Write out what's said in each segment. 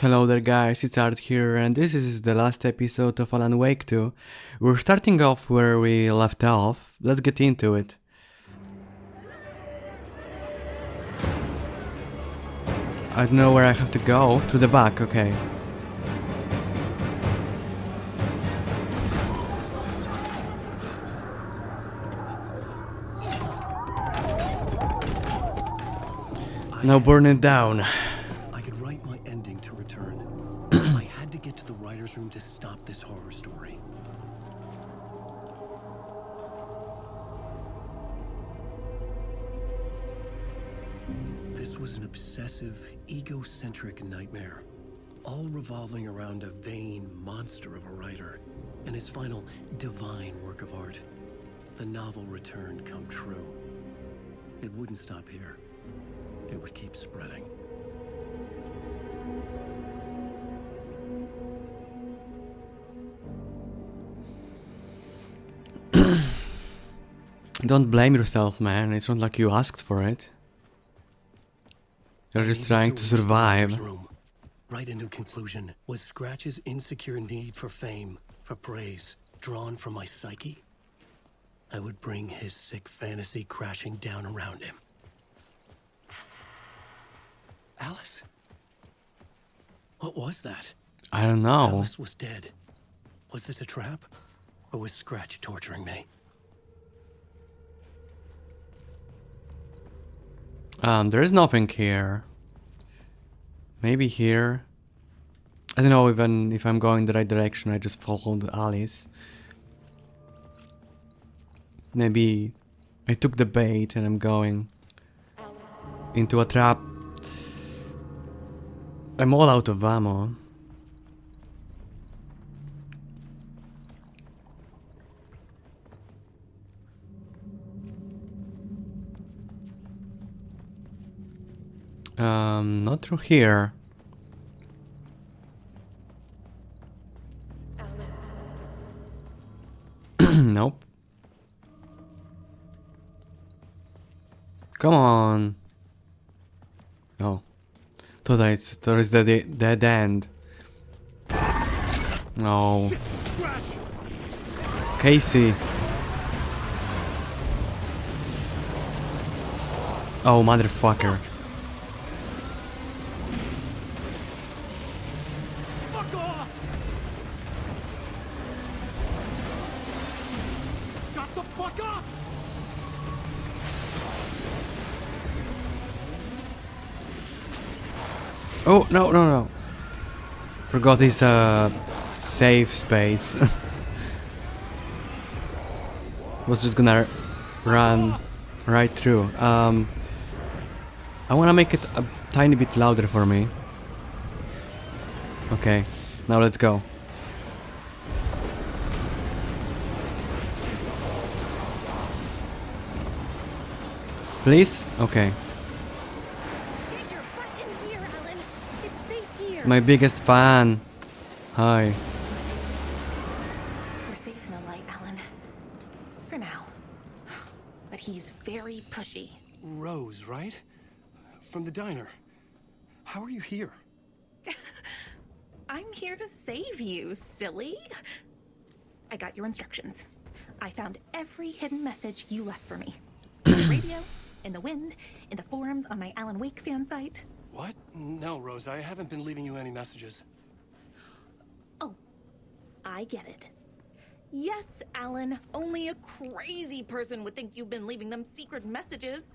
Hello there guys, it's Art here and this is the last episode of Alan Wake 2. We're starting off where we left off. Let's get into it. I don't know where I have to go. To the back, okay. Now burn it down. I could write my ending to return. I had to get to the writer's room to stop this horror story. This was an obsessive, egocentric nightmare, all revolving around a vain monster of a writer and his final divine work of art. The novel Return come true. It wouldn't stop here. It would keep spreading. Don't blame yourself, man. It's not like you asked for it. You're just trying to survive. Right into conclusion. Was Scratch's insecure need for fame, for praise, drawn from my psyche? I would bring his sick fantasy crashing down around him. Alice? What was that? I don't know. Alice was dead. Was this a trap? Or was Scratch torturing me? There is nothing here. Maybe here. I don't know even if I'm going the right direction. I just followed Alice. Maybe I took the bait and I'm going into a trap. I'm all out of ammo. Not through here. Nope. Come on. Oh. There is the dead end. No. Casey. Oh, motherfucker. Fuck off! Shut the fuck up! Oh, no. Forgot this, safe space. Was just gonna run right through. I wanna make it a tiny bit louder for me. Okay, now let's go. Please? Okay. Get your butt in here, Alan. It's safe here. My biggest fan. Hi. We're safe in the light, Alan. For now. But he's very pushy. Rose, right? From the diner. How are you here? I'm here to save you, silly. I got your instructions. I found every hidden message you left for me. In the radio, in the wind, in the forums on my Alan Wake fan site. What? No, Rose, I haven't been leaving you any messages. Oh, I get it. Yes, Alan, only a crazy person would think you've been leaving them secret messages.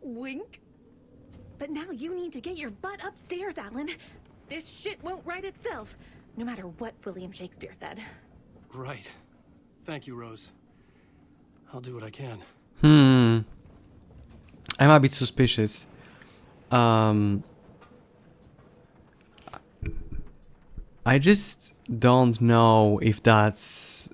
Wink. But now you need to get your butt upstairs, Alan. This shit won't right itself, no matter what William Shakespeare said. Right. Thank you, Rose. I'll do what I can. I'm a bit suspicious. I just don't know if that's...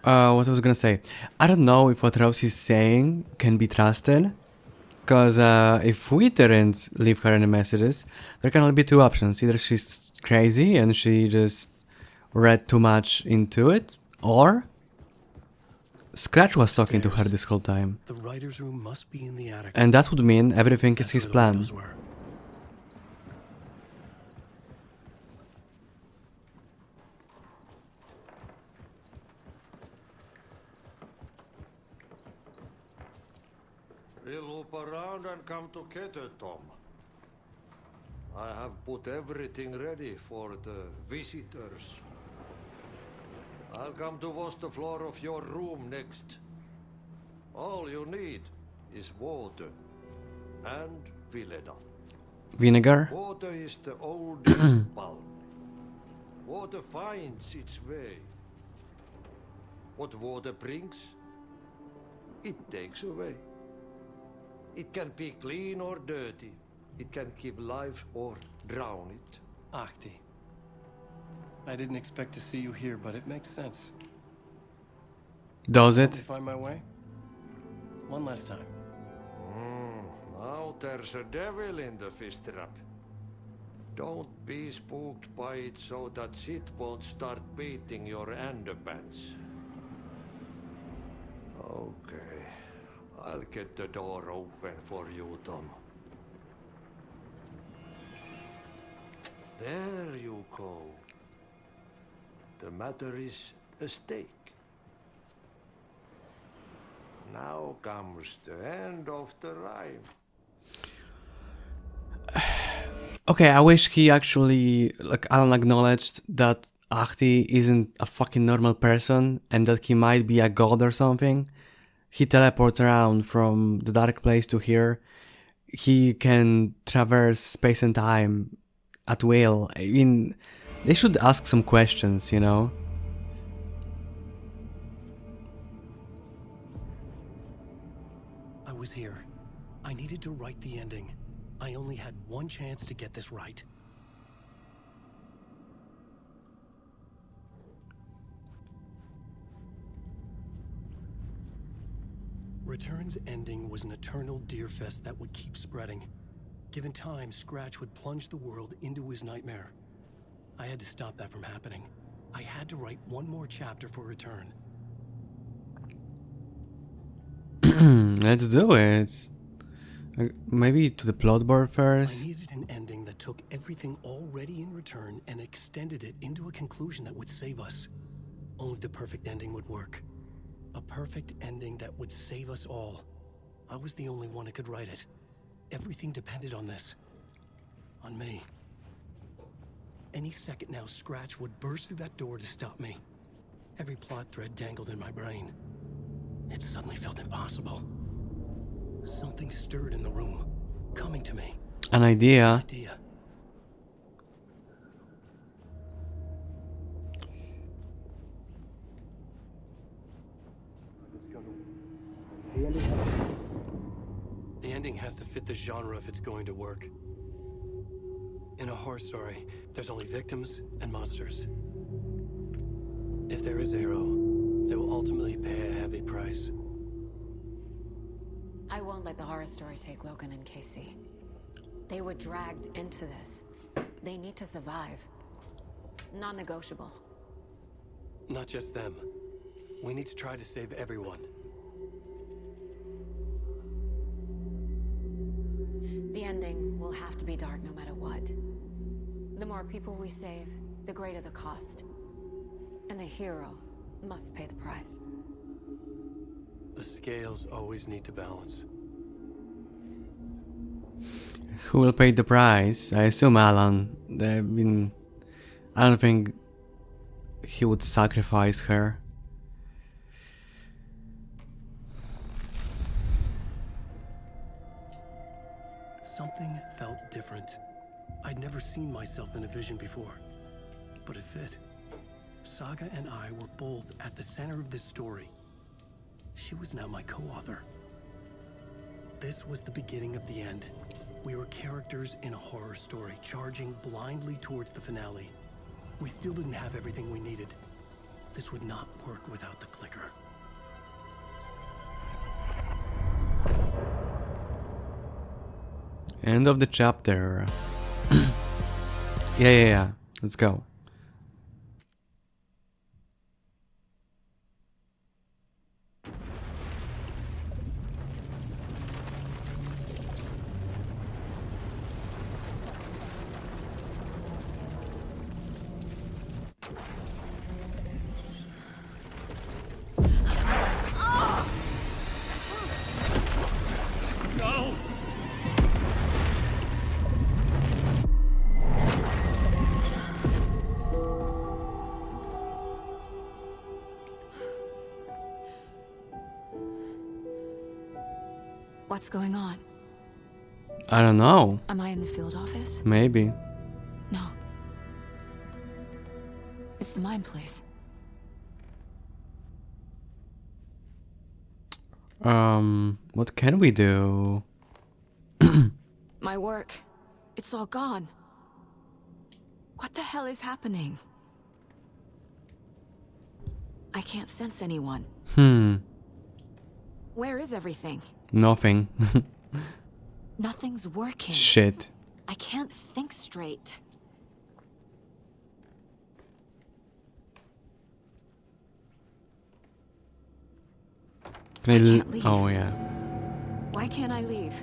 what I was gonna say. I don't know if what Rose is saying can be trusted. Because if we didn't leave her any messages, there can only be two options. Either she's crazy and she just read too much into it, or Scratch was talking to her Stairs. this whole time. The writer's room must be in the attic. And that would mean everything is That's his where the plan. windows were. We'll loop around and come together, Tom. I have put everything ready for the visitors. I'll come to wash the floor of your room next. All you need is water and vinegar. Vinegar? Water is the oldest bulb. Water finds its way. What water brings, it takes away. It can be clean or dirty. It can keep life or drown it. Ahti. I didn't expect to see you here, but it makes sense. Does Want me it? to find my way? One last time. Now there's a devil in the fish trap. Don't be spooked by it so that shit won't start beating your underpants. Okay. I'll get the door open for you, Tom. There you go. The matter is a stake. Now comes the end of the rhyme. Okay, I wish he actually, like, Alan acknowledged that Ahti isn't a fucking normal person and that he might be a god or something. He teleports around from the dark place to here. He can traverse space and time at will. I mean, they should ask some questions, you know? I was here. I needed to write the ending. I only had one chance to get this right. Return's ending was an eternal deerfest that would keep spreading. Given time, Scratch would plunge the world into his nightmare. I had to stop that from happening. I had to write one more chapter for Return. Let's do it. Maybe to the plot board I first. needed an ending that took everything already in Return and extended it into a conclusion that would save us. Only the perfect ending would work. A perfect ending that would save us all. I was the only one who could write it. Everything depended on this. On me. Any second now, Scratch would burst through that door to stop me. Every plot thread dangled in my brain. It suddenly felt impossible. Something stirred in the room, coming to me. An idea. Idea. The ending has to fit the genre if it's going to work. In a horror story, there's only victims and monsters. If there is a hero, they will ultimately pay a heavy price. I won't let the horror story take Logan and Casey. They were dragged into this. They need to survive. Non-negotiable. Not just them. We need to try to save everyone. The ending will have to be dark no matter what. The more people we save, the greater the cost. And the hero must pay the price. The scales always need to balance. Who will pay the price? I assume Alan. I don't think he would sacrifice her. Something felt different. I'd never seen myself in a vision before, but it fit. Saga and I were both at the center of this story. She was now my co-author. This was the beginning of the end. We were characters in a horror story, charging blindly towards the finale. We still didn't have everything we needed. This would not work without the clicker. End of the chapter. Yeah. Let's go. What's going on? I don't know. Am I in the field office? Maybe. No. It's the mine place. What can we do? My work. It's all gone. What the hell is happening? I can't sense anyone. Where is everything? Nothing. Nothing's working. Shit. I can't think straight. Can I can't leave. Oh, yeah. Why can't I leave?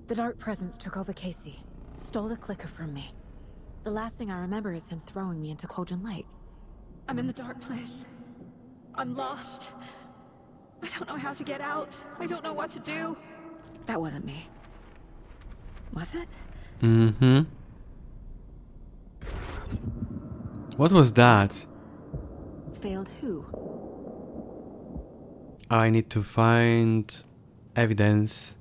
The Dark Presence took over Casey, stole the clicker from me. The last thing I remember is him throwing me into Cauldron Lake. I'm in the dark place. I'm lost. I don't know how to get out. I don't know what to do. That wasn't me. Was it? Mm-hmm. What was that? Failed who? I need to find evidence.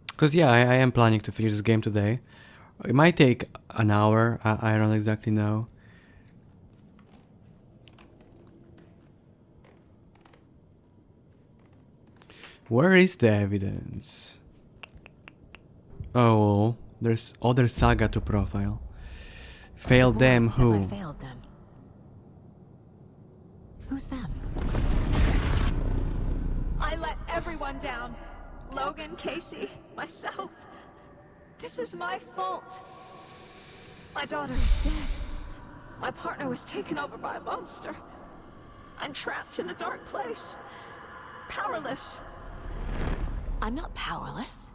Because yeah, I am planning to finish this game today. It might take an hour, I don't exactly know. Where is the evidence? Oh, there's other Saga to profile. Failed The them board says I who? failed them. Who's them? I let everyone down. Logan, Casey, myself. This is my fault. My daughter is dead. My partner was taken over by a monster. I'm trapped in a dark place. Powerless. I'm not powerless.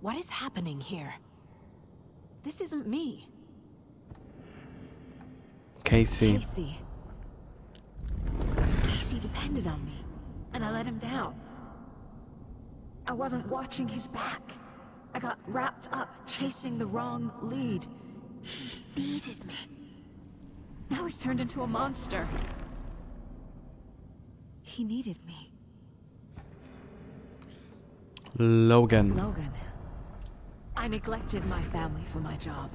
What is happening here? This isn't me. Casey. Casey. Casey depended on me, and I let him down. I wasn't watching his back. I got wrapped up chasing the wrong lead. He needed me. Now he's turned into a monster. He needed me. Logan. Logan. I neglected my family for my job.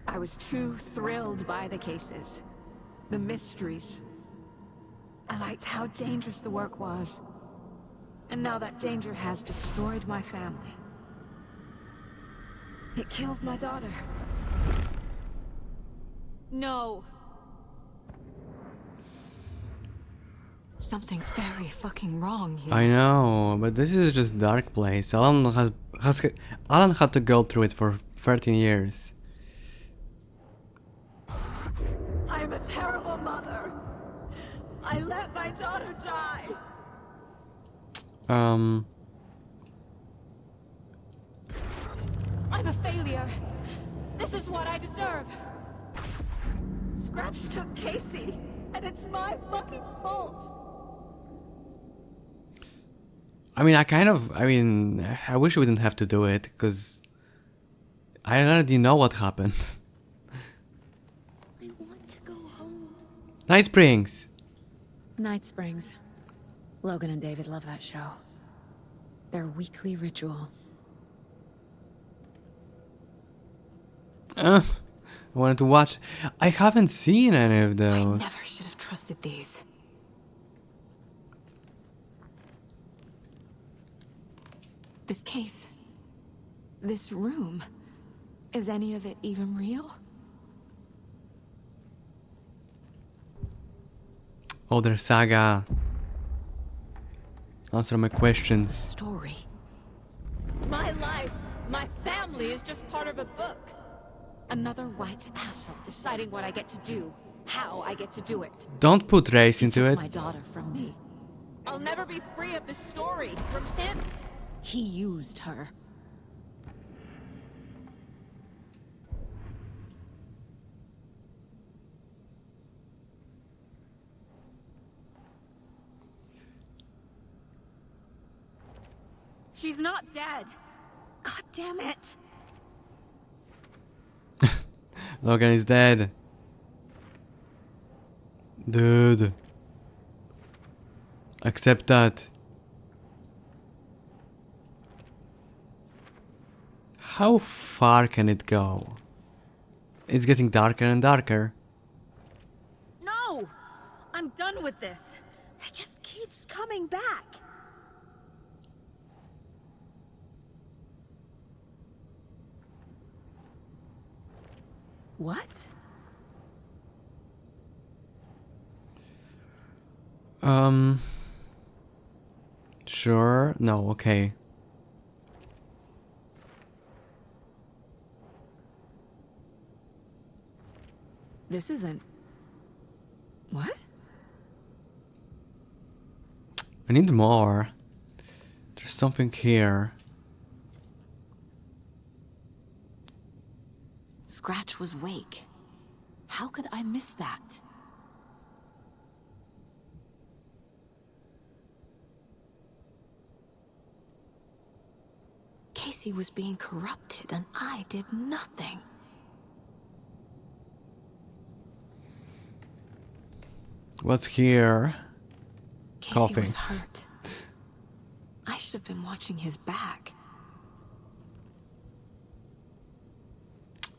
I was too thrilled by the cases, the mysteries. I liked how dangerous the work was. And now that danger has destroyed my family. It killed my daughter. No. Something's very fucking wrong here. I know, but this is just dark place. Alan had to go through it for 13 years. I'm a terrible mother. I let my daughter die. I'm a failure. This is what I deserve. Scratch took Casey, and it's my fucking fault. I wish we didn't have to do it, because I already know what happened. I want to go home. Night Springs! Night Springs. Logan and David love that show. Their weekly ritual. I wanted to watch. I haven't seen any of I those. never should have trusted these. This case. This room. Is any of it even real? Oh, there's Saga. Answer my questions. Story. My life, my family is just part of a book. Another white asshole Deciding what I get to do, how I get to do it. Don't put race into took it. my daughter from me. I'll never be free of this story from him. He used her. She's not dead. God damn it. Logan is dead. Dude. Accept that. How far can it go? It's getting darker and darker. No! I'm done with this. It just keeps coming back. What? Sure. No, okay. This isn't... What? I need more. There's something here. Scratch was Wake. How could I miss that? Casey was being corrupted and I did nothing. What's here? Casey Coffee. was hurt. I should have been watching his back.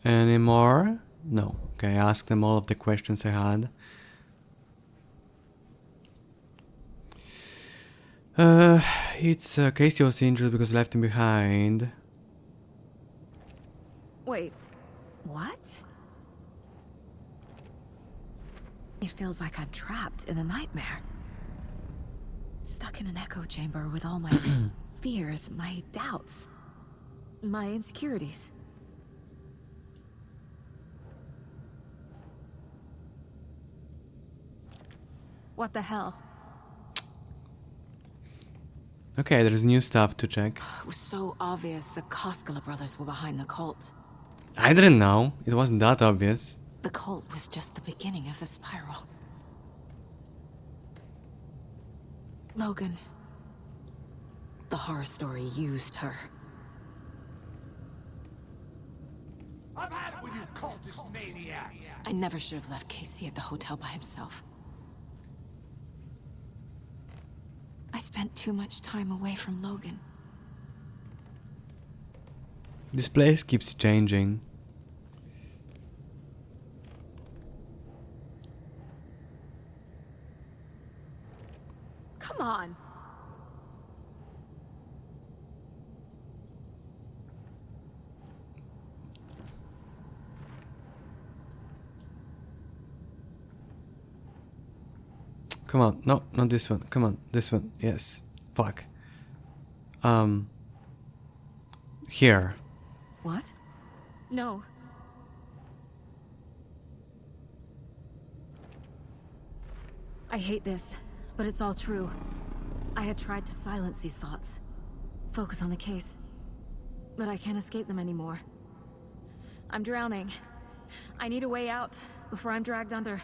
Any more? No. Okay, I asked them all of the questions I had. It's Casey was injured because I left him behind. Wait, what? It feels like I'm trapped in a nightmare. Stuck in an echo chamber with all my fears, my doubts, my insecurities. What the hell? Okay, there's new stuff to check. It was so obvious the Koskela brothers were behind the cult. I didn't know. It wasn't that obvious. The cult was just the beginning of the spiral. Logan. The horror story used her. I've had it with you cultist maniacs! I never should have left Casey at the hotel by himself. I spent too much time away from Logan. This place keeps changing. Come on! Come on. No, not this one. Come on. This one. Yes. Fuck. Here. What? No. I hate this, but it's all true. I had tried to silence these thoughts. Focus on the case. But I can't escape them anymore. I'm drowning. I need a way out before I'm dragged under.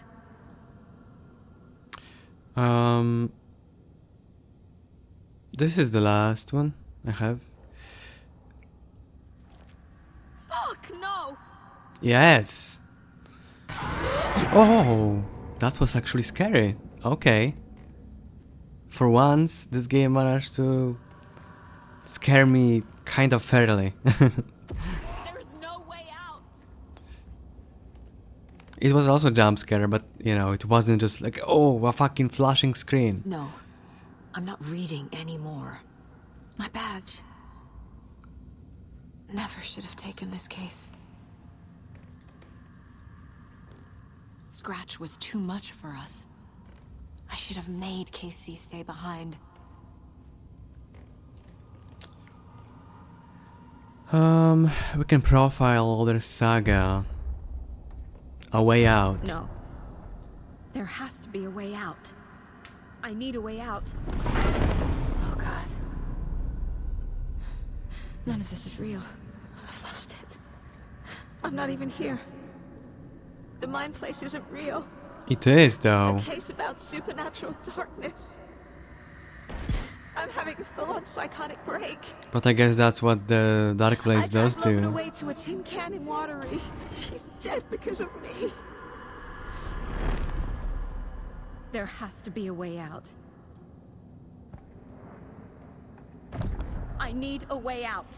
This is the last one I have. Fuck, no! Yes. Oh, that was actually scary. Okay. For once, this game managed to scare me kind of fairly. There's no way out! It was also jump scare, but you know, it wasn't just like, oh, a fucking flashing screen. No. I'm not reading anymore. My badge. Never should have taken this case. Scratch was too much for us. I should have made Casey stay behind. We can profile other Saga. A way out. No. There has to be a way out. I need a way out. Oh God. None of this is real. I've lost it. I'm not even here. The mind place isn't real. It is, though. A case about supernatural darkness. I'm having a full-on psychotic break. But I guess that's what the dark place I does dragged Logan to. away to a tin can in Watery. She's dead because of me. There has to be a way out. I need a way out.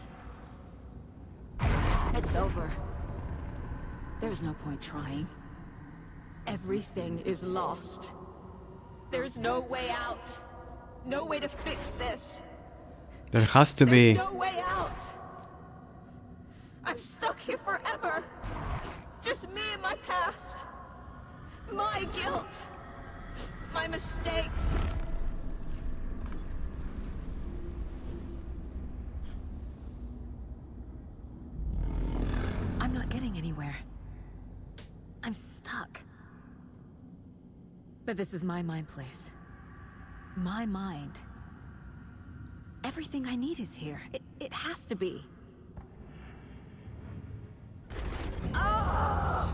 It's over. There's no point trying. Everything is lost. There's no way out. No way to fix this. There has to There's be. no way out. I'm stuck here forever. Just me and my past. My guilt. My mistakes. I'm not getting anywhere. I'm stuck. But this is my mind place. My mind. Everything I need is here. It has to be. Oh!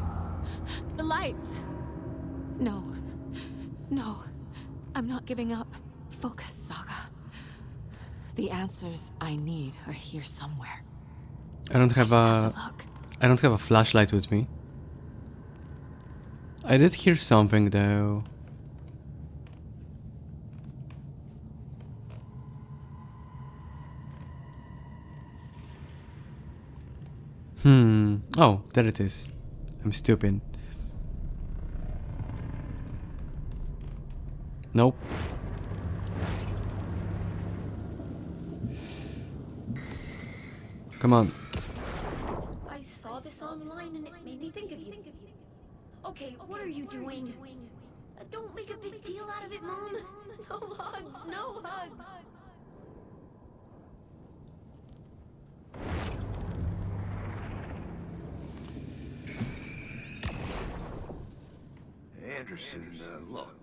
The lights. No. No. I'm not giving up. Focus, Saga. The answers I need are here somewhere. I don't I have just have a. to look. I don't have a flashlight with me. I did hear something though. Oh, there it is. I'm stupid. Nope. Come on. I saw this online and it made me think of you. Okay, what are you doing? Don't make a big deal out of it, Mom. No hugs, no hugs. Anderson, look,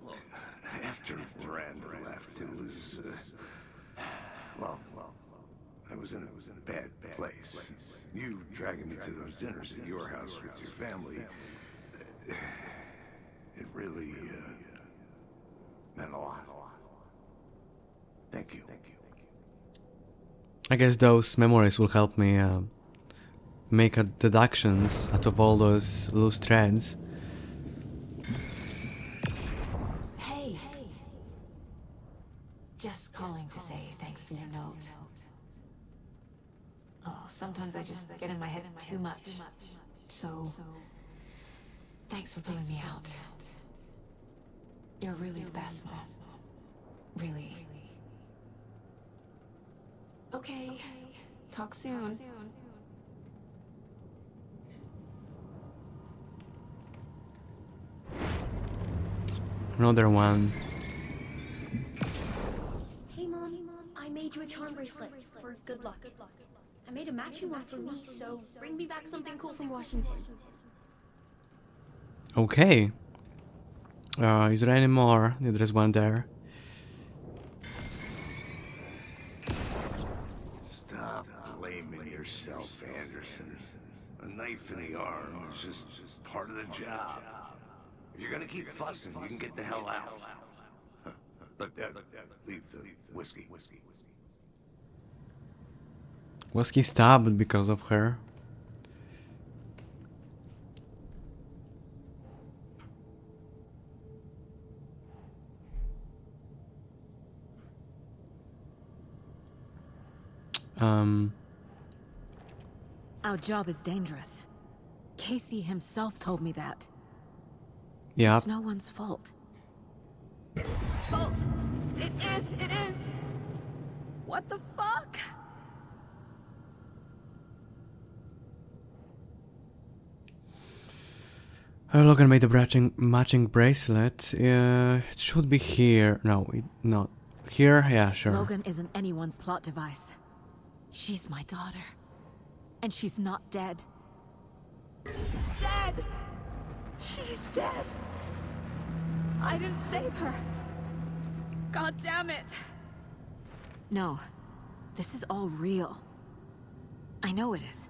after Miranda left, it was, well, I was in a bad place. You dragging me to those dinners at your house with your family, it really, meant a lot. Thank you. I guess those memories will help me make deductions out of all those loose threads. Hey. Just calling to say thanks for your note. Oh, sometimes I just get in my head too much. So, thanks for pulling me out. You're really the best, Mom. Really. Okay. Talk soon. Another one. Hey, Mom, I made you a charm bracelet for good luck. I made a matching one for me, so bring me back something cool from Washington. Okay. Is there any more? Yeah, there's one there. Stop blaming yourself, Anderson. A knife in the arm is just part of the job. If you're gonna keep fussing, you can get the hell out. But leave the whiskey. Was he stabbed because of her? Our job is dangerous. Casey himself told me that. Yeah. It's no one's fault. Fault. It is. What the fuck? Logan made a matching bracelet. It should be here. No, not here. Yeah, sure. Logan isn't anyone's plot device. She's my daughter. And she's not dead. Dead! She's dead! I didn't save her. God damn it! No. This is all real. I know it is.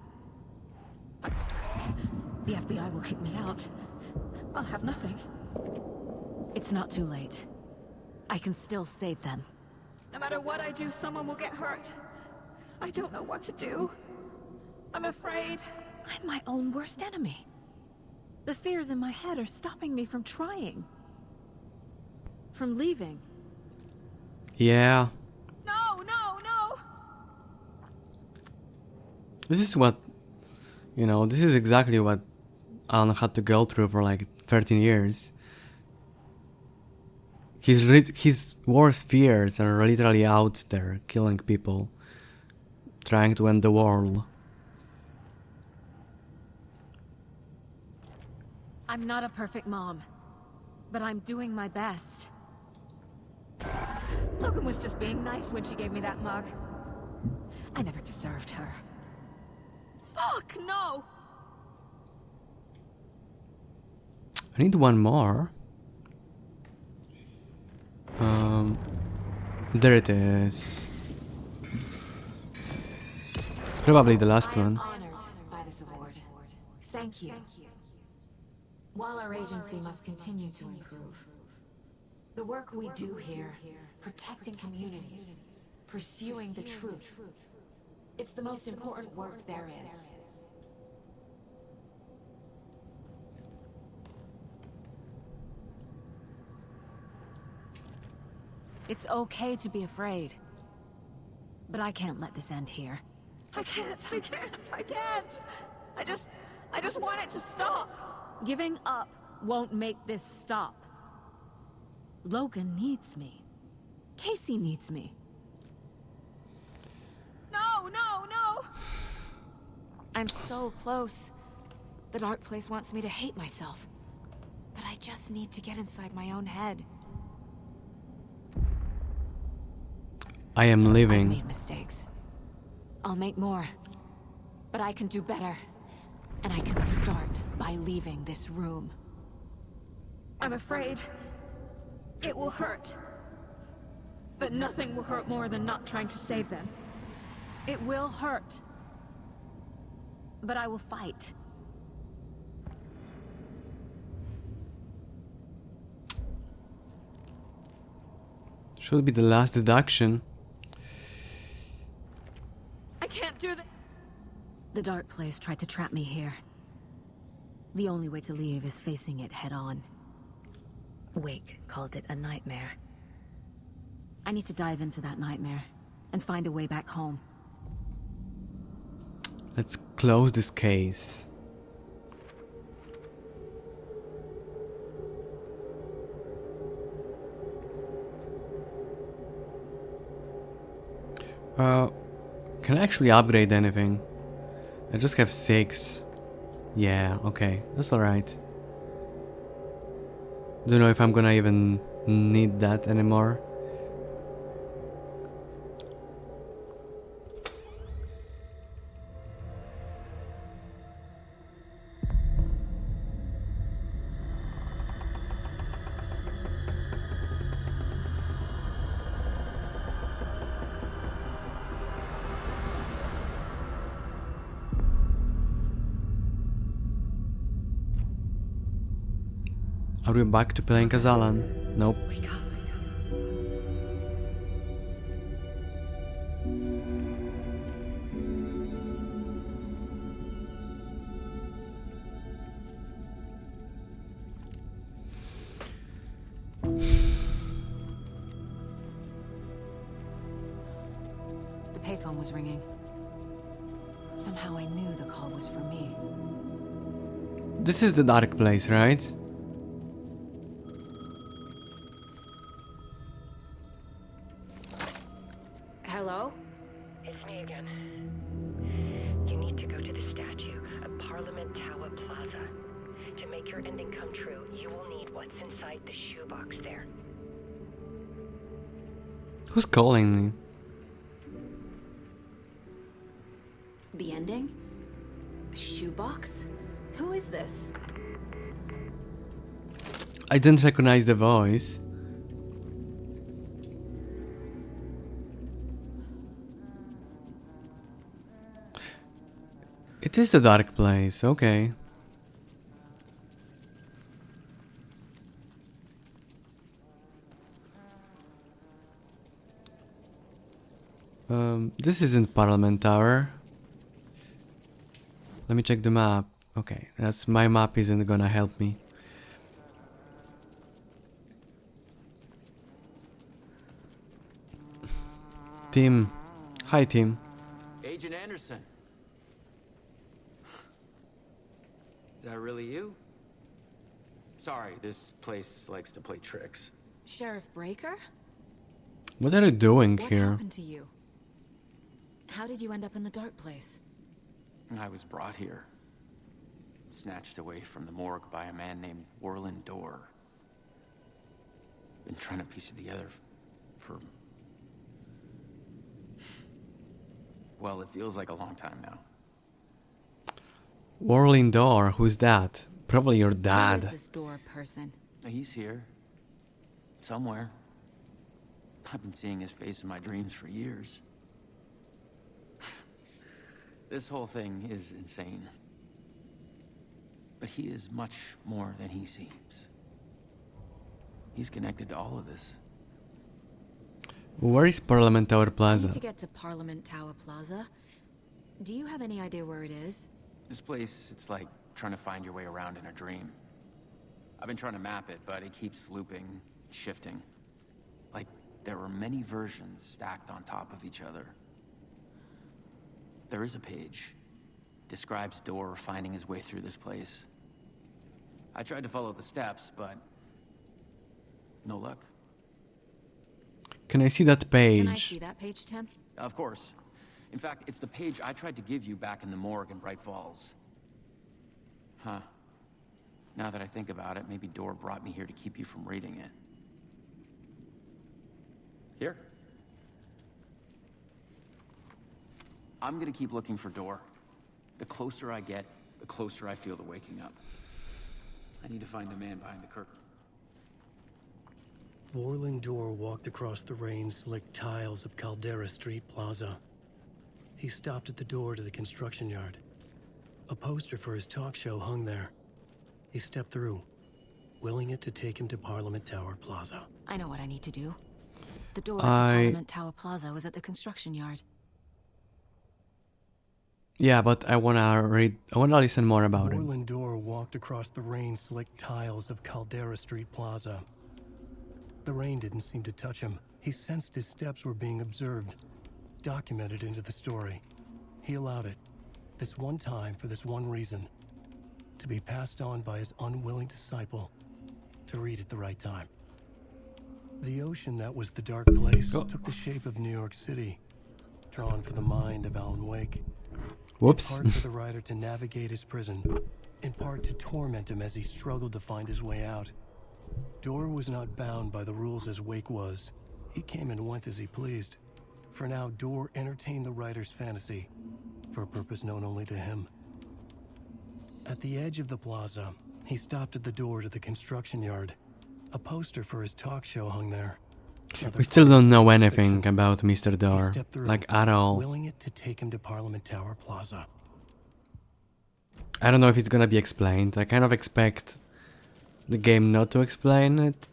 The FBI will kick me out. I'll have nothing. It's not too late. I can still save them. No matter what I do, someone will get hurt. I don't know what to do. I'm afraid. I'm my own worst enemy. The fears in my head are stopping me from trying. From leaving. Yeah. No, no, no! This is what, you know, this is exactly what Alan had to go through for like 13 years. His worst fears are literally out there, killing people, trying to end the world. I'm not a perfect mom, but I'm doing my best. Logan was just being nice when she gave me that mug. I never deserved her. Fuck, no! I need one more. There it is. Probably the last one. I am honored by this award. Thank you. While our agency must continue to improve, the work we do here, protecting communities, pursuing the truth, it's the most important work there is. It's okay to be afraid. But I can't let this end here. I can't. I just want it to stop. Giving up won't make this stop. Logan needs me. Casey needs me. No, no, no! I'm so close. The dark place wants me to hate myself. But I just need to get inside my own head. I am I've leaving. made mistakes. I'll make more. But I can do better. And I can start by leaving this room. I'm afraid it will hurt. But nothing will hurt more than not trying to save them. It will hurt. But I will fight. Should be the last deduction. I can't do that. The dark place tried to trap me here. The only way to leave is facing it head on. Wake called it a nightmare. I need to dive into that nightmare and find a way back home. Let's close this case. Can I actually upgrade anything? I just have 6. Yeah, okay, that's alright. Don't know if I'm gonna even need that anymore. Are we back to playing as Alan? Nope. Wake up. The payphone was ringing. Somehow I knew the call was for me. This is the dark place, right? Hello? It's me again. You need to go to the statue at Parliament Tower Plaza. To make your ending come true, you will need what's inside the shoebox there. Who's calling me? The ending? A shoebox? Who is this? I didn't recognize the voice. It is the dark place, okay. This isn't Parliament Tower. Let me check the map. Okay, that's my map isn't gonna help me. Tim. Hi, Tim. Agent Anderson. Is that really you? Sorry, this place likes to play tricks. Sheriff Breaker? What are you doing What here? happened to you? How did you end up in the dark place? I was brought here. Snatched away from the morgue by a man named Warland Dorr. Been trying to piece it together for... Well, it feels like a long time now. Warling Door, who's that? Probably your Who is dad. this door person? He's here. Somewhere. I've been seeing his face in my dreams for years. This whole thing is insane. But he is much more than he seems. He's connected to all of this. Where is Parliament Tower I Plaza? need to get to Parliament Tower Plaza. Do you have any idea where it is? This place, it's like trying to find your way around in a dream. I've been trying to map it, but it keeps looping, shifting. Like there were many versions stacked on top of each other. There is a page. Describes Dorr finding his way through this place. I tried to follow the steps, but no luck. Can I see that page? Can I see that page, Tim? Of course. In fact, it's the page I tried to give you back in the morgue in Bright Falls. Huh. Now that I think about it, maybe Dorr brought me here to keep you from reading it. Here. I'm gonna keep looking for Dorr. The closer I get, the closer I feel to waking up. I need to find the man behind the curtain. Warland Dorr walked across the rain-slicked tiles of Caldera Street Plaza. He stopped at the door to the construction yard. A poster for his talk show hung there. He stepped through, willing it to take him to Parliament Tower Plaza. I know what I need to do. The door to Parliament Tower Plaza was at the construction yard. Yeah, but I wanna listen more about it. Warland Dorr walked across the rain-slicked tiles of Caldera Street Plaza. The rain didn't seem to touch him. He sensed his steps were being observed, documented into the story. He allowed it, this one time for this one reason, to be passed on by his unwilling disciple, to read at the right time. The ocean that was the dark place took the shape of New York City, drawn for the mind of Alan Wake. Whoops. In part for the writer to navigate his prison, in part to torment him as he struggled to find his way out. Dorr was not bound by the rules as Wake was. He came and went as he pleased. For now, Dorr entertained the writer's fantasy, for a purpose known only to him. At the edge of the plaza, he stopped at the door to the construction yard. A poster for his talk show hung there. We still don't know anything about Mr. Dorr, like at all. Willing it to take him to Parliament Tower Plaza. I don't know if it's gonna be explained. I kind of expect the game not to explain it.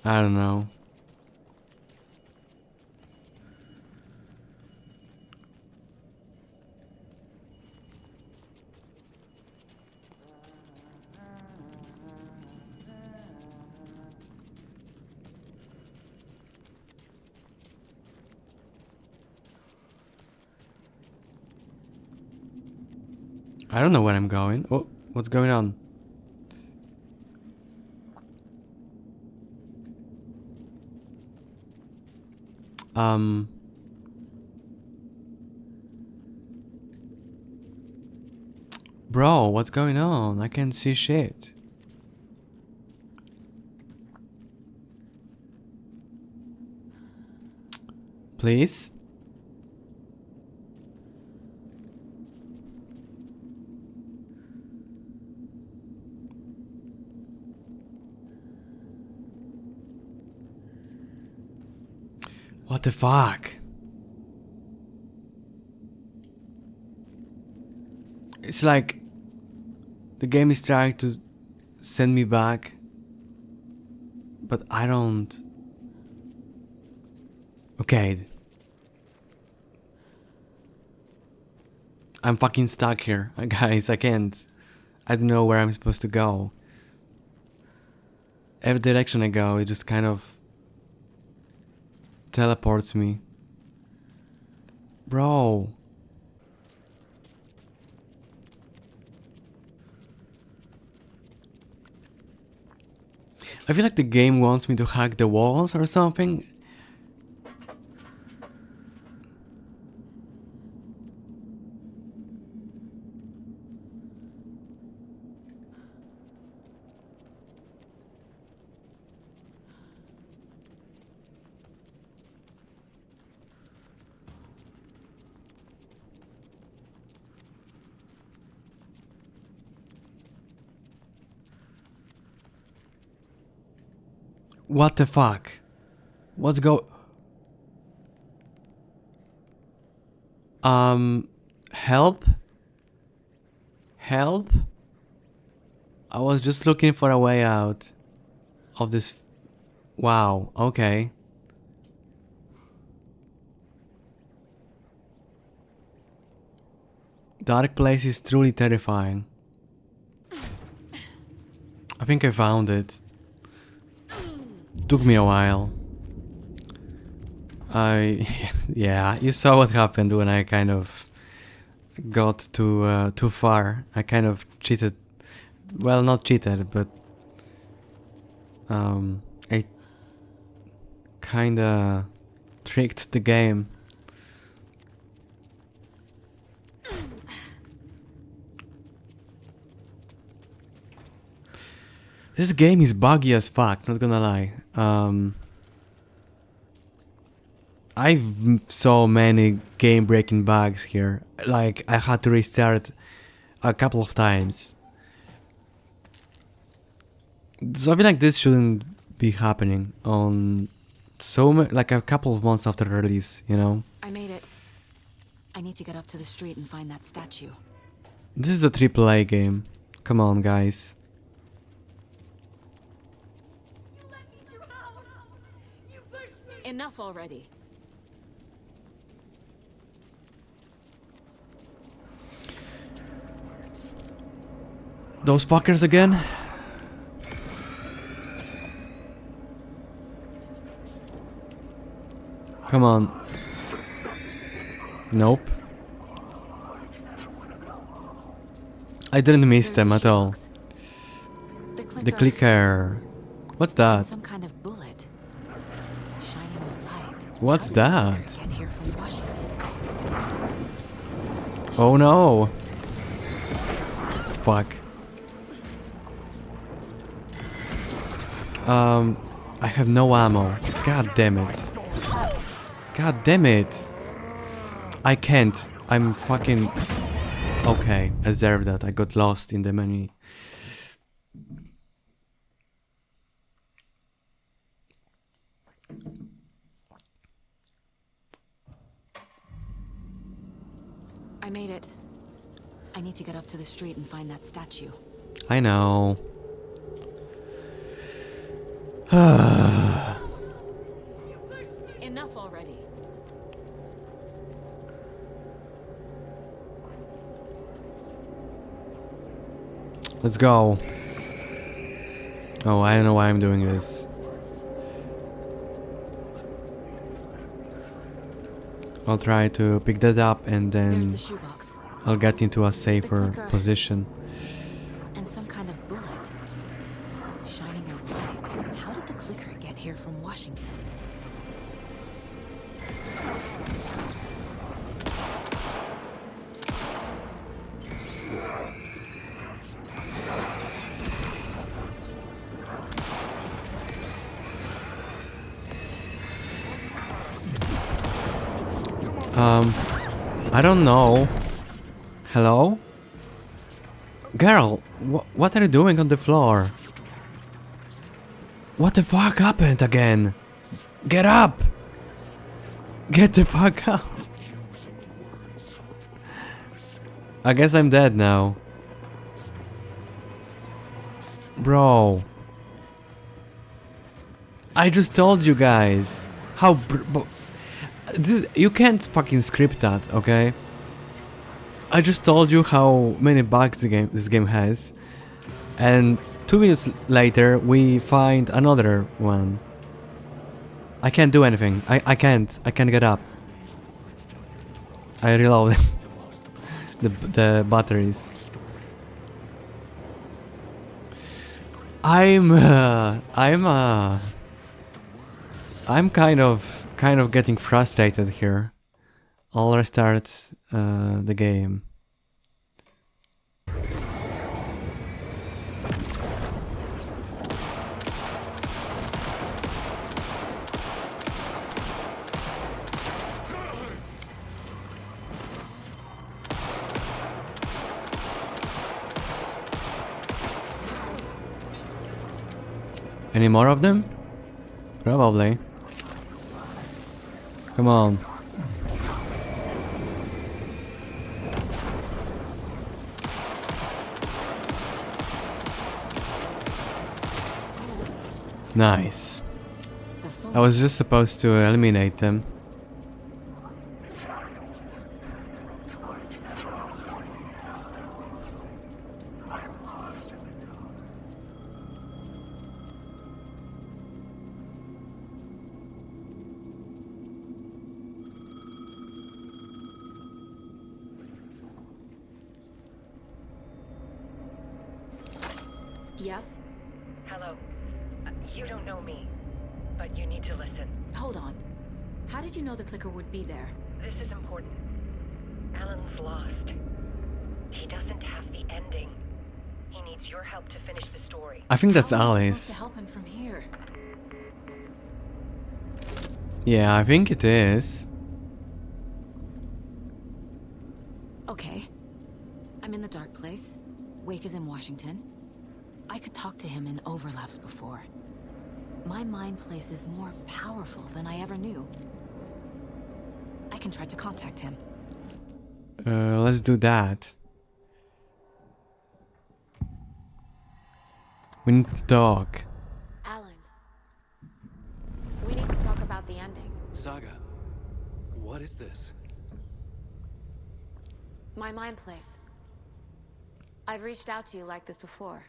I don't know. I don't know where I'm going. Oh, what's going on? Bro, what's going on? I can't see shit. Please? What the fuck? It's like the game is trying to send me back, but I don't. Okay, I'm fucking stuck here, guys. I can't. I don't know where I'm supposed to go. Every direction I go, it just kind of teleports me. Bro. I feel like the game wants me to hack the walls or something. What the fuck? What's go... Help? Help? I was just looking for a way out of this... Wow, okay. Dark place is truly terrifying. I think I found it. Took me a while. Yeah, you saw what happened when I kind of got too far. I kind of cheated. Well, not cheated, but I kinda tricked the game. This game is buggy as fuck, not gonna lie. I've so many game-breaking bugs here. Like, I had to restart a couple of times. Something like this shouldn't be happening on like a couple of months after release, you know? I made it. I need to get up to the street and find that statue. This is a AAA game. Come on, guys. Enough already. Those fuckers again? Come on. Nope. I didn't miss them at all. The clicker. What's that? Some kind of bullet. Shining with light. What's that? Get here from Washington. Oh no. Fuck. I have no ammo. God damn it. God damn it. I can't. I'm fucking... Okay, I deserve that. I got lost in the menu. I made it. I need to get up to the street and find that statue. I know. Enough already. Let's go. Oh, I don't know why I'm doing this. I'll try to pick that up and There's then the shoebox. I'll get into a safer clicker. position. And some kind of bullet. Shining a light. How did the clicker get here from Washington? I don't know. Hello? Girl, what are you doing on the floor? What the fuck happened again? Get up! Get the fuck up! I guess I'm dead now. Bro. I just told you guys. How you can't fucking script that, okay? I just told you how many bugs this game has, and 2 minutes later we find another one. I can't do anything. I can't get up. I reload the batteries. I'm kind of getting frustrated here. I'll restart the game. Any more of them? Probably. Come on. Nice. I was just supposed to eliminate them. Yes? Hello. You don't know me, but you need to listen. Hold on. How did you know the clicker would be there? This is important. Alan's lost. He doesn't have the ending. He needs your help to finish the story. I think that's How am I Alice. supposed to help him from here? Yeah, I think it is. Okay. I'm in the dark place. Wake is in Washington. I could talk to him in overlaps before. My mind place is more powerful than I ever knew. I can try to contact him. Let's do that. We need to talk. Alan. We need to talk about the ending. Saga, what is this? My mind place. I've reached out to you like this before.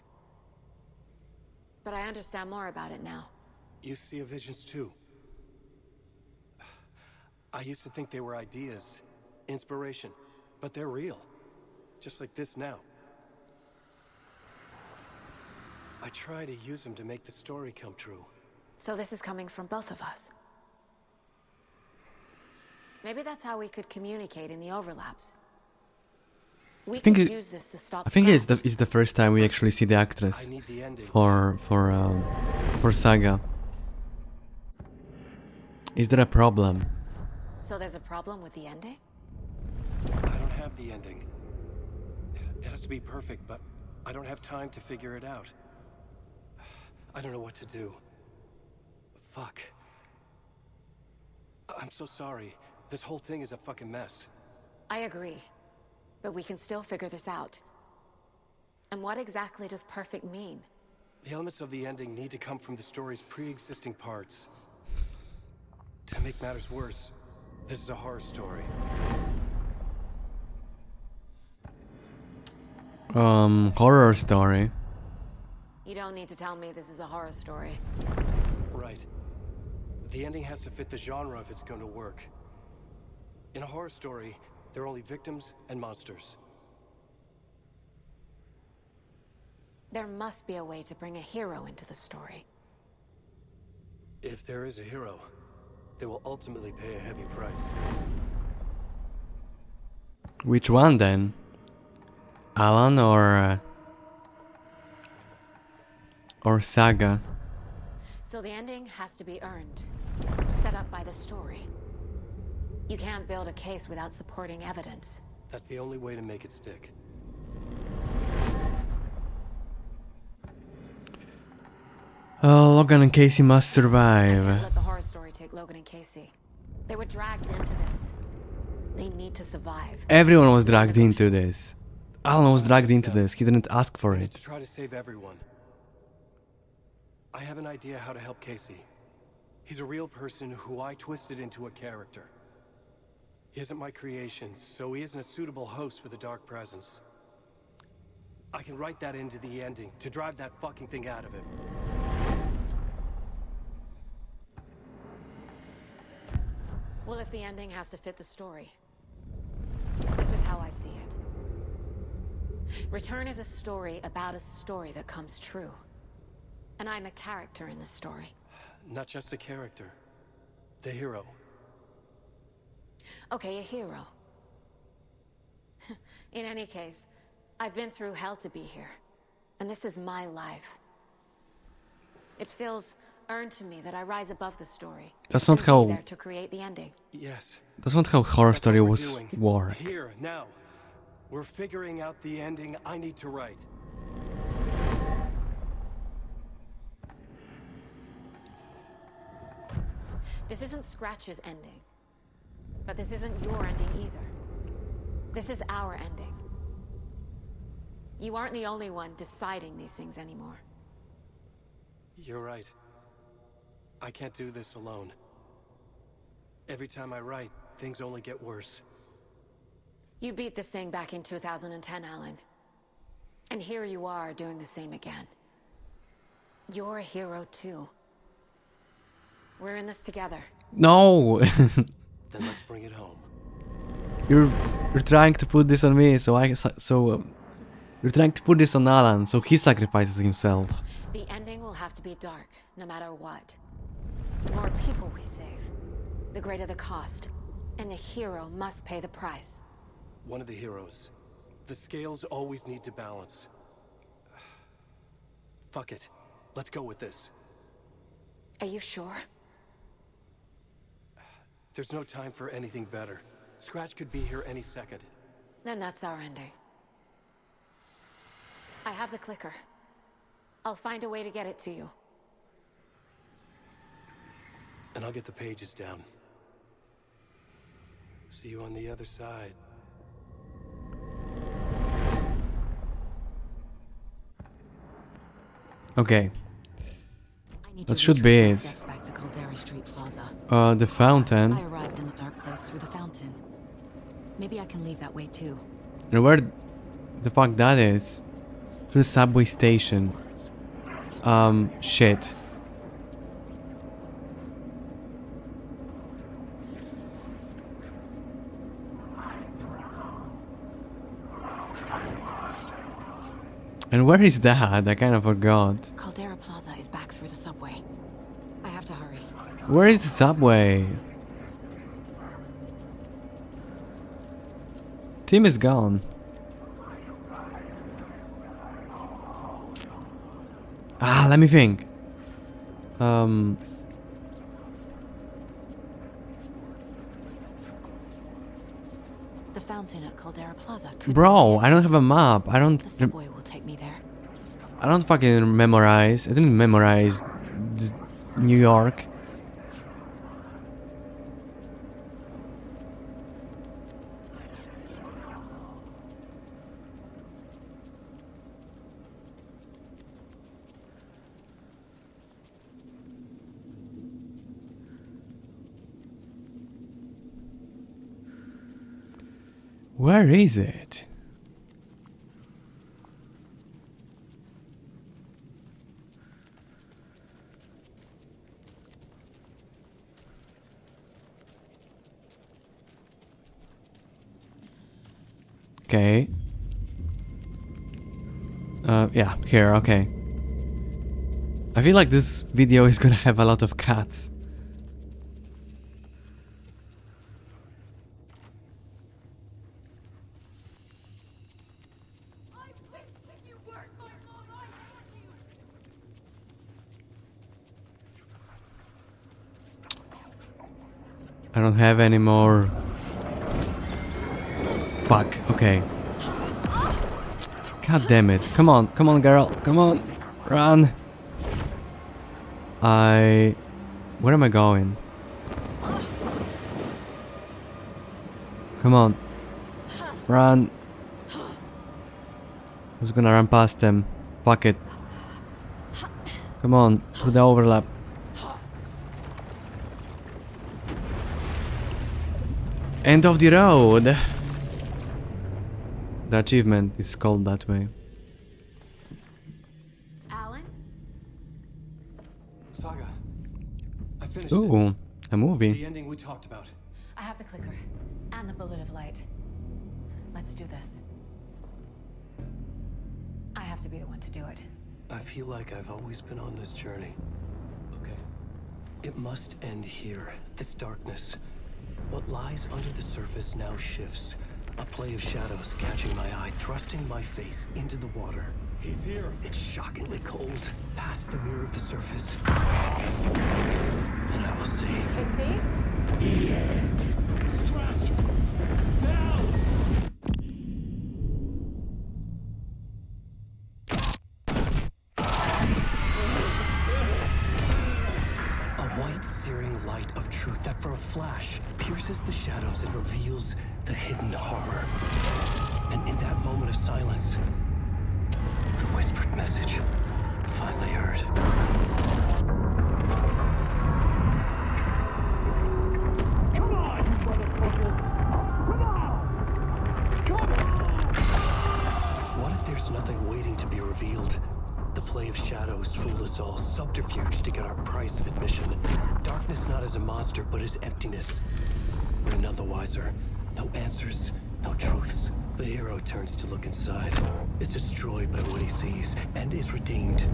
But I understand more about it now. You see visions too. I used to think they were ideas, inspiration, but they're real. Just like this now. I try to use them to make the story come true. So this is coming from both of us. Maybe that's how we could communicate in the overlaps. We could use this to stop. I think it's the first time we actually see the actress for Saga. Is there a problem? So there's a problem with the ending? I don't have the ending. It has to be perfect, but I don't have time to figure it out. I don't know what to do. Fuck. I'm so sorry. This whole thing is a fucking mess. I agree. But we can still figure this out. And what exactly does perfect mean? The elements of the ending need to come from the story's pre-existing parts. To make matters worse, this is a horror story. Horror story. You don't need to tell me this is a horror story. Right. The ending has to fit the genre if it's going to work. In a horror story, there are only victims and monsters. There must be a way to bring a hero into the story. If there is a hero, they will ultimately pay a heavy price. Which one then? Alan or Saga? So the ending has to be earned, set up by the story. You can't build a case without supporting evidence. That's the only way to make it stick. Logan and Casey must survive. Let the horror story take Logan and Casey. They were dragged into this. They need to survive. Everyone was dragged into this. Alan was dragged into this. He didn't ask for it. To try to save everyone. I have an idea how to help Casey. He's a real person who I twisted into a character. He isn't my creation, so he isn't a suitable host for the Dark Presence. I can write that into the ending to drive that fucking thing out of him. Well, if the ending has to fit the story, this is how I see it. Return is a story about a story that comes true. And I'm a character in this story. Not just a character. The hero. Okay, a hero. In any case, I've been through hell to be here. And this is my life. It feels earned to me that I rise above the story. That's not and be how. there to create the ending. Yes. That's not how horror That's story what we're was doing. work. Here, now. We're figuring out the ending I need to write. This isn't Scratch's ending. But this isn't your ending either. This is our ending. You aren't the only one deciding these things anymore. You're right. I can't do this alone. Every time I write, things only get worse. You beat this thing back in 2010, Alan. And here you are doing the same again. You're a hero too. We're in this together. No! Then let's bring it home. you're trying to put this on me, you're trying to put this on Alan, so he sacrifices himself. The ending will have to be dark, no matter what. The more people we save, the greater the cost. And the hero must pay the price. One of the heroes. The scales always need to balance. Fuck it. Let's go with this. Are you sure? There's no time for anything better. Scratch could be here any second. Then that's our ending. I have the clicker. I'll find a way to get it to you. And I'll get the pages down. See you on the other side. Okay. I need That to should retrace be my it. steps back to Caldera Street Plaza. The fountain. I arrived in the dark place through the fountain. Maybe I can leave that way too. And where the fuck that is? To the subway station. Shit. And where is that? I kind of forgot. Caldera Plaza is back through the subway. I have to hurry. Where is the subway? Tim is gone. Let me think. The fountain at Caldera Plaza could Bro, be I don't have a map. The subway will take me there. I don't fucking memorize. I didn't memorize New York. Where is it? Okay. Yeah, here, okay. I feel like this video is gonna have a lot of cuts. I don't have any more. Fuck, okay. God damn it. Come on, girl. Come on. Run. Where am I going? Come on. Run. Who's gonna run past them? Fuck it. Come on, to the overlap. End of the road. The achievement is called that way. Alan? Saga, I finished Ooh, a movie. the ending we talked about. I have the clicker. And the bullet of light. Let's do this. I have to be the one to do it. I feel like I've always been on this journey. Okay. It must end here. This darkness. What lies under the surface now shifts. A play of shadows catching my eye, thrusting my face into the water. He's here. It's shockingly cold. Past the mirror of the surface. And I will see. Casey? Scratch! Now! A white, searing light of truth that for a flash pierces the shadows and reveals the hidden horror. And in that moment of silence, the whispered message finally heard. Come on, you motherfucker! Come on! Come on! What if there's nothing waiting to be revealed? The play of shadows fooled us all, subterfuge to get our price of admission. Darkness not as a monster, but as emptiness. We're none the wiser. No answers, no truths. The hero turns to look inside, is destroyed by what he sees, and is redeemed.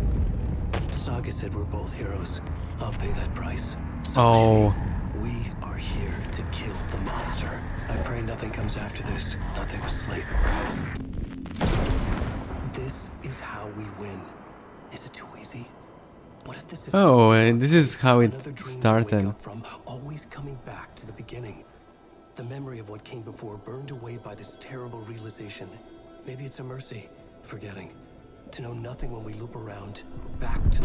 Saga said we're both heroes. I'll pay that price. So Oh. we are here to kill the monster. I pray nothing comes after this. Nothing will sleep. This is how we win. Is it too easy? What if this is Oh, and this is how it another dream to wake started. up from, always coming back to the beginning? The memory of what came before burned away by this terrible realization. Maybe it's a mercy, forgetting. To know nothing when we loop around, back to...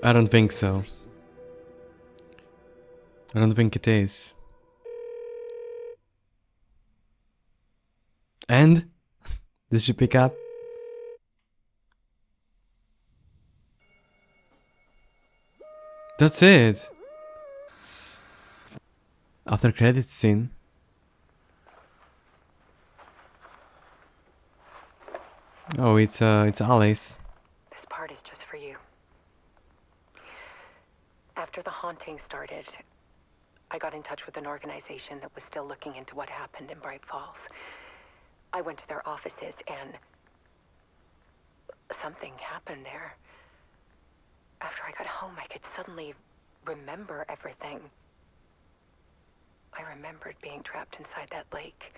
I don't think so. I don't think it is. And? Did she pick up? That's it. After credits scene. Oh, it's Alice. This part is just for you. After the haunting started, I got in touch with an organization that was still looking into what happened in Bright Falls. I went to their offices and something happened there. After I got home, I could suddenly remember everything. I remembered being trapped inside that lake.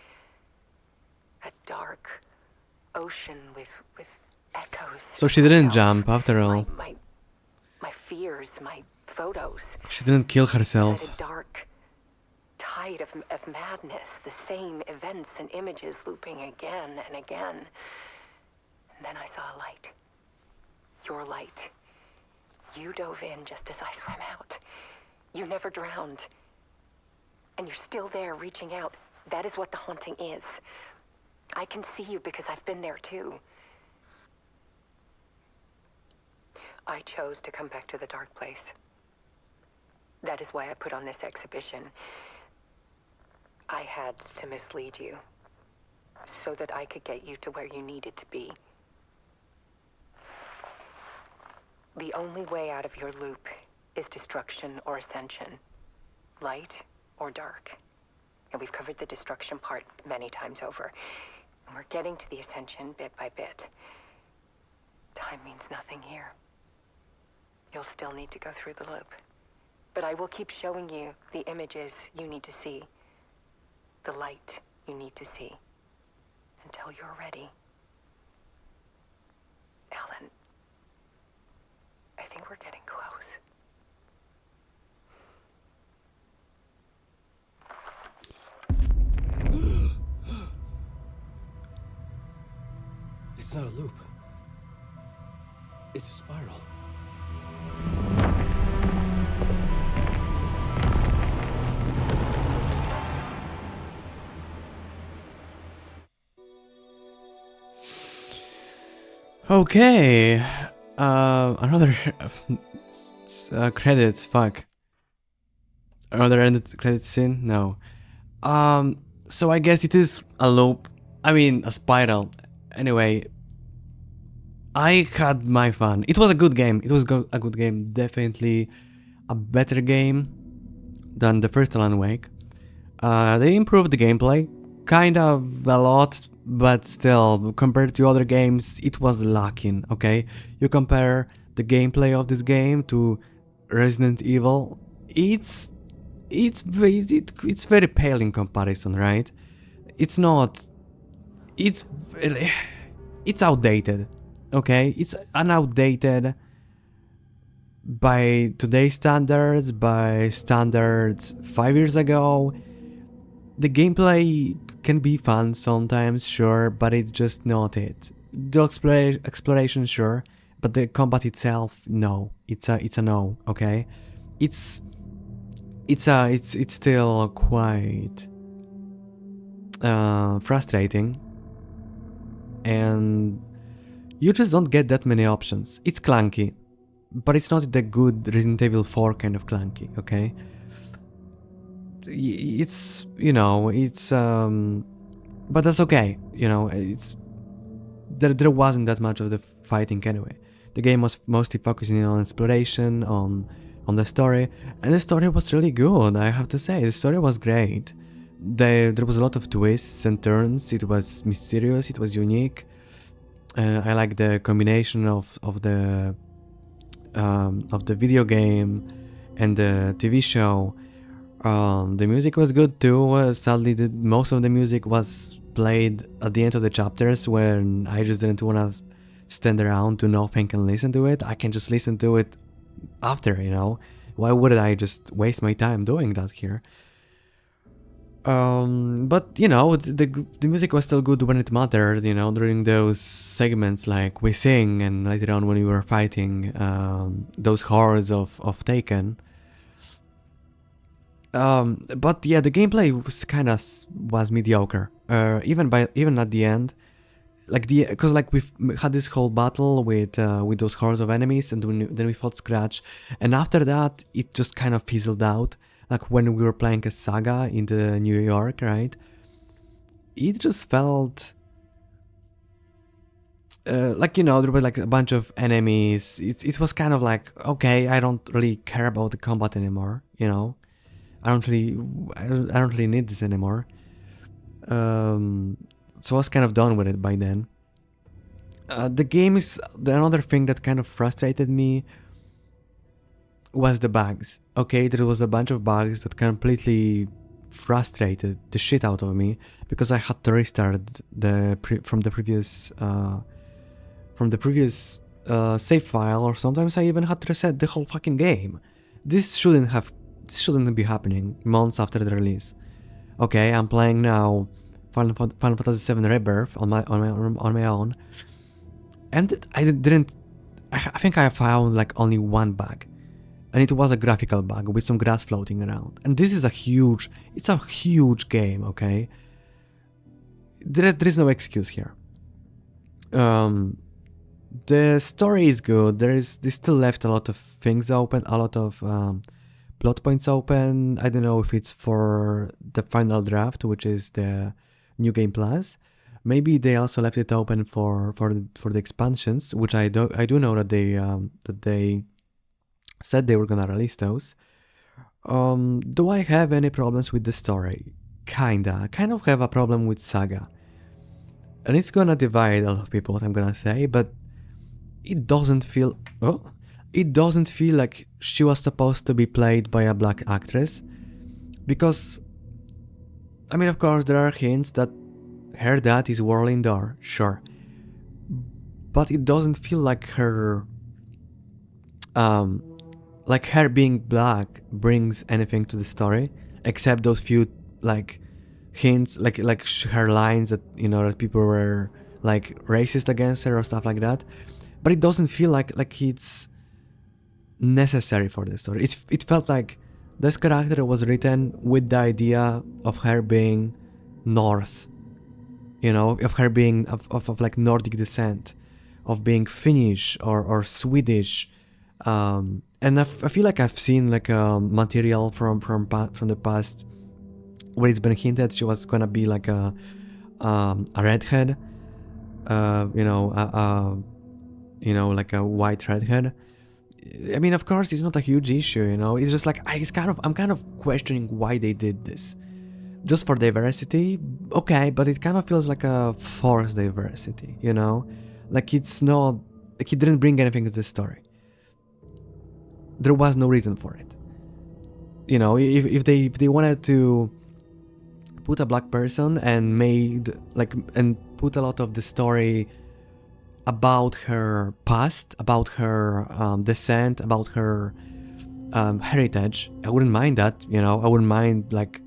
A dark ocean with echoes. So she didn't jump after all. My fears, my photos. She didn't kill herself. Inside a dark tide of madness, the same events and images looping again and again. And then I saw a light. Your light. You dove in just as I swam out. You never drowned. And you're still there reaching out. That is what the haunting is. I can see you because I've been there too. I chose to come back to the dark place. That is why I put on this exhibition. I had to mislead you, so that I could get you to where you needed to be. The only way out of your loop is destruction or ascension, light or dark. And we've covered the destruction part many times over. And we're getting to the ascension bit by bit. Time means nothing here. You'll still need to go through the loop. But I will keep showing you the images you need to see. The light you need to see. Until you're ready. Alan, I think we're getting close. It's not a loop. It's a spiral. Okay. Another credits. Fuck. Another ended credits scene. No. So I guess it is a loop. I mean, a spiral. Anyway, I had my fun. It was a good game. It was a good game. Definitely a better game than the first Alan Wake. They improved the gameplay, kind of a lot, but still, compared to other games, it was lacking, okay? You compare the gameplay of this game to Resident Evil, it's very pale in comparison, right? It's not, it's outdated, okay? It's an outdated by today's standards, by standards 5 years ago. The gameplay can be fun sometimes, sure, but it's just not it. The exploration, sure, but the combat itself, no. It's a no, okay? It's still quite frustrating, and you just don't get that many options. It's clunky, but it's not the good Resident Evil 4 kind of clunky, okay? It's, you know, it's but that's okay, you know. It's there wasn't that much of the fighting anyway. The game was mostly focusing on exploration, on the story, and the story was really good, I have to say. The story was great. There was a lot of twists and turns. It was mysterious, it was unique. I like the combination of the video game and the TV show. The music was good too. Sadly, most of the music was played at the end of the chapters when I just didn't want to stand around to nothing and listen to it. I can just listen to it after, you know. Why would I just waste my time doing that here? But you know, the music was still good when it mattered, you know, during those segments like we sing, and later on when we were fighting those hordes of Taken. But yeah, the gameplay was mediocre. Even at the end, like because like we had this whole battle with those hordes of enemies, and then we fought Scratch, and after that it just kind of fizzled out. Like when we were playing a Saga in the New York, right? It just felt like, you know, there were like a bunch of enemies. It was kind of like, okay, I don't really care about the combat anymore, you know. I don't really need this anymore. So I was kind of done with it by then. The game is another thing that kind of frustrated me was the bugs. Okay, there was a bunch of bugs that completely frustrated the shit out of me because I had to restart from the previous save file, or sometimes I even had to reset the whole fucking game. This shouldn't be happening months after the release. Okay, I'm playing now Final Fantasy VII Rebirth on my own, and I think I found like only one bug, and it was a graphical bug with some grass floating around. And this is it's a huge game, okay? There is no excuse here. The story is good. They still left a lot of things open, a lot of plot points open. I don't know if it's for the final draft, which is the New Game Plus. Maybe they also left it open for the expansions, which I do know that they said they were gonna release those. Do I have any problems with the story? Kind of have a problem with Saga, and it's gonna divide a lot of people, what I'm gonna say, but it doesn't feel like she was supposed to be played by a black actress, because I mean, of course there are hints that her dad is Warlin Dar, sure, but it doesn't feel like her being black brings anything to the story, except those few like hints, like her lines that, you know, that people were like racist against her or stuff like that. But it doesn't feel like it's necessary for the story. It felt like this character was written with the idea of her being Norse, you know, of her being of like Nordic descent, of being Finnish or Swedish, and I feel like I've seen like material from the past where it's been hinted she was gonna be like a redhead, like a white redhead. I mean, of course, it's not a huge issue, you know. It's just like I'm kind of questioning why they did this. Just for diversity, okay, but it kind of feels like a forced diversity, you know? Like it's not, like it didn't bring anything to the story. There was no reason for it. You know, if they wanted to put a black person and put a lot of the story about her past, about her descent, about her heritage, I wouldn't mind that, you know? I wouldn't mind that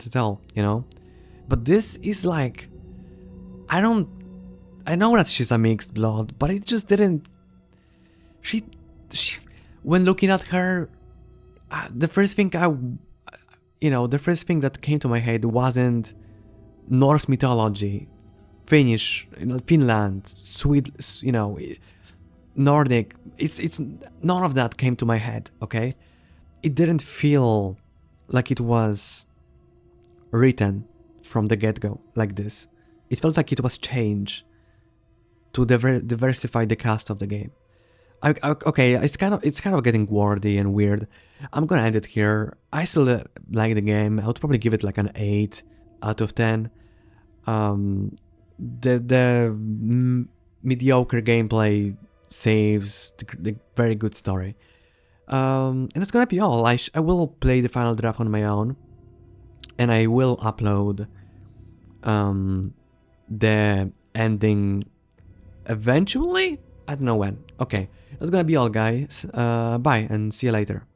at all, you know? But this is like, I know that she's a mixed blood, but it just didn't, she when looking at her, the first thing that came to my head wasn't Norse mythology, Finland, Sweden, you know, Nordic. It's none of that came to my head, okay? It didn't feel like it was written from the get-go like this. It felt like it was changed to diversify the cast of the game. Okay, it's kind of getting wordy and weird. I'm gonna end it here. I still like the game. I would probably give it like an 8 out of 10. The mediocre gameplay saves the very good story. And that's gonna be all. I will play the final draft on my own, and I will upload the ending eventually. I don't know when. Okay, that's gonna be all, guys. Bye, and see you later.